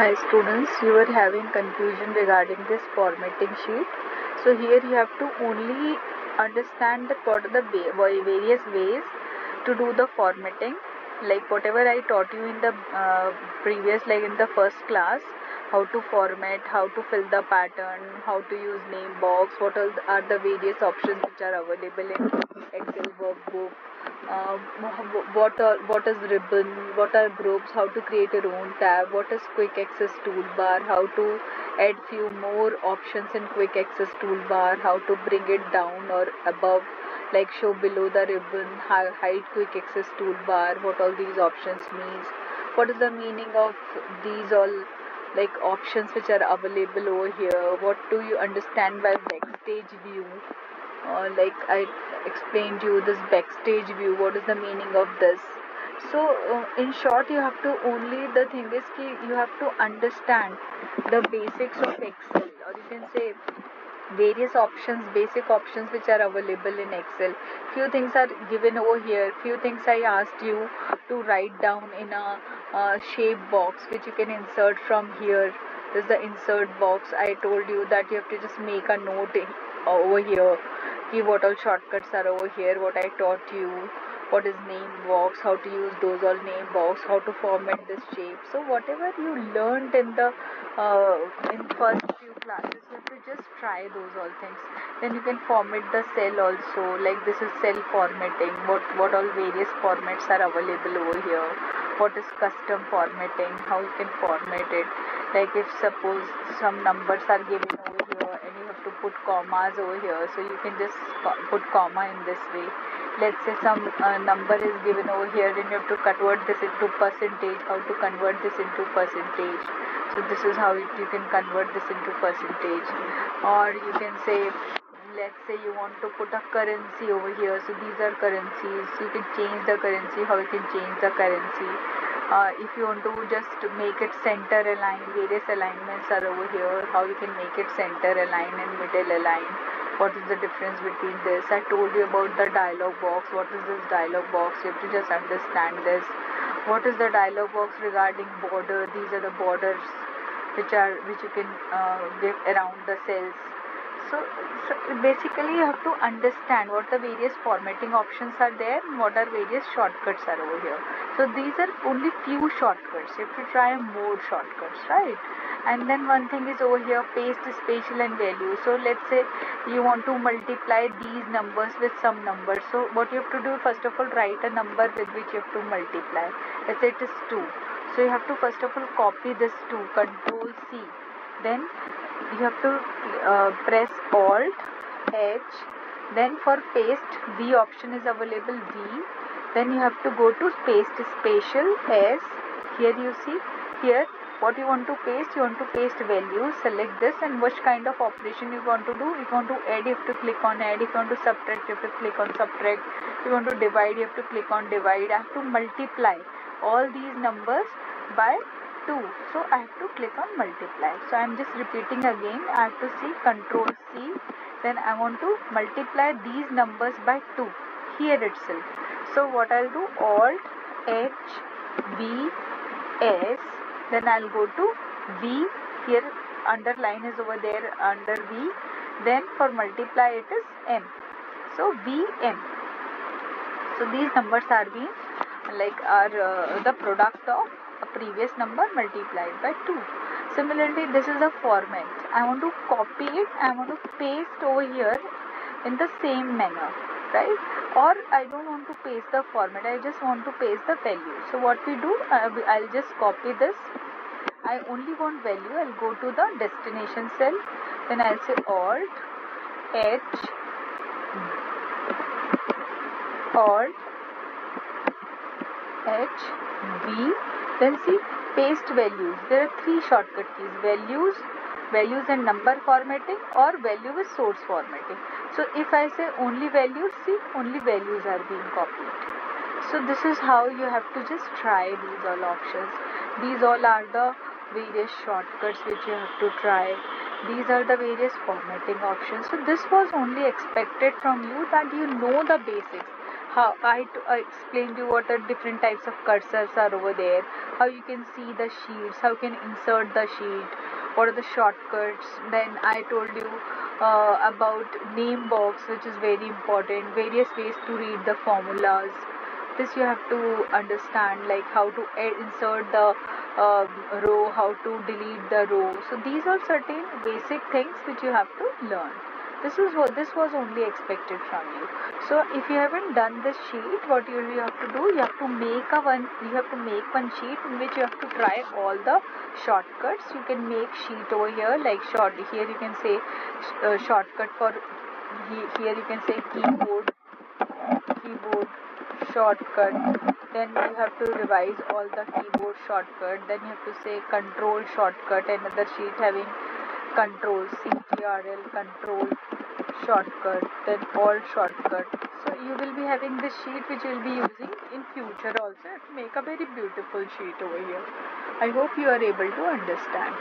Hi students, you were having confusion regarding this formatting sheet. So here you have to only understand that what are the various ways to do the formatting. Like whatever I taught you in the previous, like in the first class, how to format, how to fill the pattern, how to use name box, what are the various options which are available in Excel workbook, what is ribbon, what are groups, how to create your own tab, what is quick access toolbar, how to add few more options in quick access toolbar, how to bring it down or above, like show below the ribbon, hide quick access toolbar, what all these options means, what is the meaning of these all like options which are available over here, what do you understand by backstage view, like I explained you this backstage view, what is the meaning of this. So in short, you have to only, the thing is ki you have to understand the basics of Excel, or you can say various options, basic options which are available in Excel. Few things are given over here, few things I asked you to write down in a shape box which you can insert from here. This is the insert box. I told you that you have to just make a note over here, what all shortcuts are over here, what I taught you, what is name box, how to use those all name box, how to format this shape. So whatever you learned in the in first few classes, you have to just try those all things. Then you can format the cell also, like this is cell formatting, what all various formats are available over here, what is custom formatting, how you can format it. Like if suppose some numbers are given over here and you have to put commas over here, so you can just put comma in this way. Let's say some number is given over here and you have to convert this into percentage, how to convert this into percentage. So this is how you can convert this into percentage. Or you can say, let's say you want to put a currency over here, so these are currencies, you can change the currency, how you can change the currency. If you want to just make it center align, various alignments are over here, how you can make it center align and middle align. What is the difference between this? I told you about the dialog box. What is this dialog box? You have to just understand this. What is the dialog box regarding border? These are the borders which you can give around the cells. So basically you have to understand what the various formatting options are there and what are various shortcuts are over here. So these are only few shortcuts. You have to try more shortcuts, right? And then one thing is over here, paste, spatial and value. So let's say you want to multiply these numbers with some numbers. So what you have to do, first of all, write a number with which you have to multiply. Let's say it is 2. So you have to first of all copy this 2, Control C. Then you have to press Alt H. Then for paste, V option is available, V. Then you have to go to paste spatial, S. Here you see, here what you want to paste, you want to paste values, select this, and which kind of operation you want to do. If you want to add, you have to click on add. If you want to subtract, you have to click on subtract. If you want to divide, you have to click on divide. I have to multiply all these numbers by 2. So I have to click on multiply. So I am just repeating again. I have to see Control C. Then I want to multiply these numbers by 2 here itself. So what I'll do, Alt H V S. Then I'll go to V. Here underline is over there under V. Then for multiply it is M. So VM. So these numbers are being the product of a previous number multiplied by 2. Similarly, this is a format. I want to copy it, I want to paste over here in the same manner, right? Or I don't want to paste the format, I just want to paste the value. So what we do, I'll just copy this. I only want value. I'll go to the destination cell. Then I'll say Alt H Alt H V. Then see paste values. There are 3 shortcut keys: values and number formatting, or value with source formatting. So if I say only values, see only values are being copied. So this is how you have to just try these all options. These all are the various shortcuts which you have to try. These are the various formatting options. So this was only expected from you that you know the basics, I explained you what are different types of cursors are over there, how you can see the sheets, how you can insert the sheet, what are the shortcuts. Then I told you about name box, which is very important, various ways to read the formulas. This you have to understand, like how to insert the row, how to delete the row. So these are certain basic things which you have to learn. This was only expected from you. So if you haven't done this sheet, what you have to do, you have to make one sheet in which you have to try all the shortcuts. You can make sheet over here, like here you can say shortcut for, here you can say keyboard shortcut. Then you have to revise all the keyboard shortcut. Then you have to say control shortcut, another sheet having control, CTRL control shortcut, then all shortcut. So you will be having this sheet which you will be using in future also to make a very beautiful sheet over here. I hope you are able to understand.